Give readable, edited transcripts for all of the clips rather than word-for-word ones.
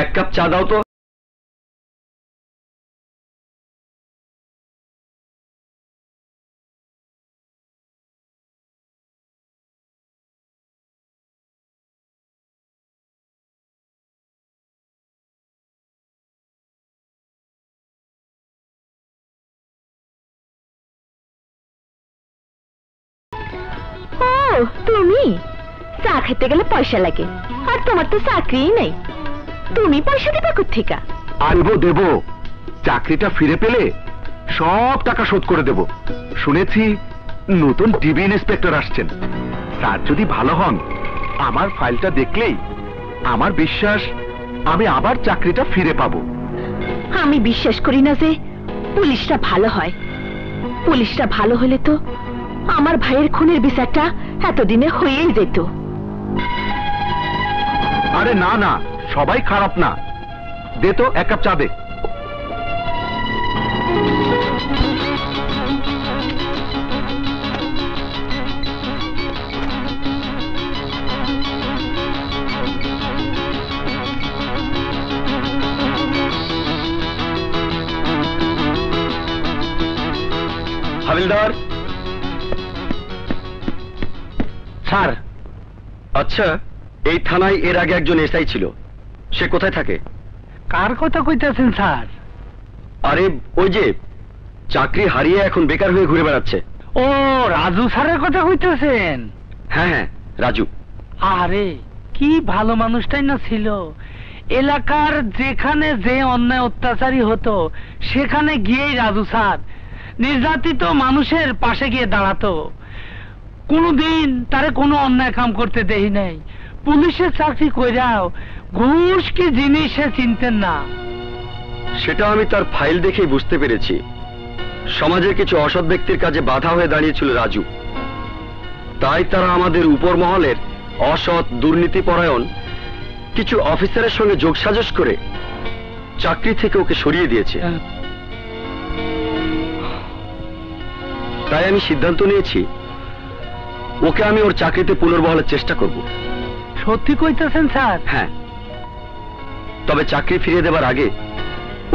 এক কাপ চা দাও তো। তুমি চা খেতে গেলে পয়সা লাগে, আর তোমার তো চাকরিই নেই, তুমি পয়সা দিবে কোত্থেকে? আনবো, দেবো। চাকরিটা ফিরে পেলে সব টাকা শোধ করে দেব। শুনেছি নতুন ডিবি ইন্সপেক্টর আসছেন। স্যার যদি ভালো হন, আমার ফাইলটা দেখলেই আমার বিশ্বাস আমি আবার চাকরিটা ফিরে পাবো। আমি বিশ্বাস করি না যে পুলিশটা ভালো হয়। পুলিশটা ভালো হলে তো আমার ভাইয়ের খুনের বিচারটা এতদিনে হয়েই যেত। আরে না না, সবাই খারাপ না। দে তো এক কাপ চা দে। হাবিলদার। স্যার। আচ্ছা, এই থানায় এর আগে একজন এসআই ছিল, সে কোথায় থাকে? কার কথা কইতাছেন স্যার? আরে ওই যে চাকরি হারিয়ে এখন বেকার হয়ে ঘুরে বেড়াচ্ছে। ও, রাজু স্যারের কথা কইতাছেন? হ্যাঁ হ্যাঁ, রাজু। আরে কি ভালো মানুষটাই না ছিল। এলাকার যেখানে যে অন্যায় অত্যাচারী হতো সেখানে গিয়েই রাজু স্যার নির্যাতিত মানুষের পাশে গিয়ে দাঁড়াতো। কোনদিন তারে কোনো অন্যায় কাম করতে দেই নাই। পুলিশের চাকরি কইরাও ঘুষ কি জিনিস সে চিনতেন না। সেটা আমি তার ফাইল দেখেই বুঝতে পেরেছি। সমাজের কিছু অসৎ ব্যক্তির কাজে বাধা হয়ে দাঁড়িয়েছিল রাজু। তাই তারা আমাদের উপর মহলের অসৎ দুর্নীতিপরায়ণ কিছু অফিসারের সঙ্গে যোগসাজশ করে চাকরি থেকে ওকে সরিয়ে দিয়েছে। তাই আমি সিদ্ধান্ত নিয়েছি ওকে আমি ওর চাকরিতে পুনর্বহালের চেষ্টা করব। সত্যি কইতেছেন স্যার? হ্যাঁ, তবে চাকরি ফিরিয়ে দেবার আগে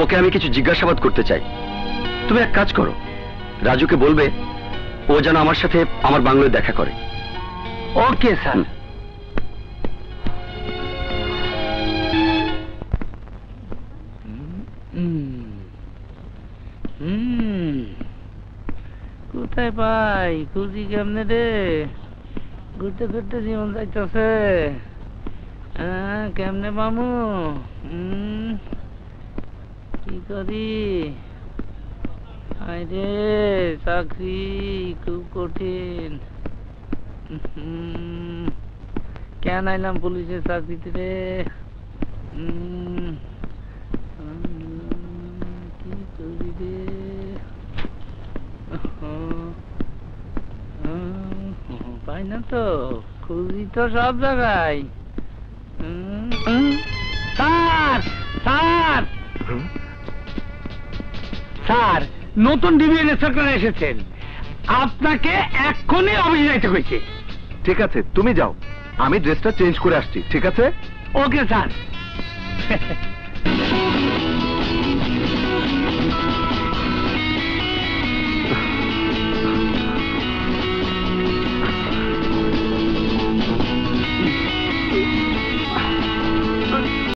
ওকে আমি কিছু জিজ্ঞাসাবাদ করতে চাই। তুমি এক কাজ করো, রাজুকে বলবে ও যেন আমার সাথে আমার বাংলোয় দেখা করে। Okay sir. কোথায় পাই, খুঁজি কেমনে রে? ঘুরতে ঘুরতে জীবন যাইতেছে, কেমনে মামু? কি করি? আরে চাকরি খুব কঠিন। কেন আইলাম পুলিশের চাকরিতে রে? কি করি রে? পাই না তো, খুঁজি তো সব জায়গায়। স্যার স্যার স্যার, নতুন ডিবি ইন্সপেক্টর এসেছেন, আপনাকে এক্ষুনি অফিসে যাইতে কইছে। ঠিক আছে, তুমি যাও, আমি ড্রেসটা চেঞ্জ করে আসছি। ঠিক আছে? Okay sir.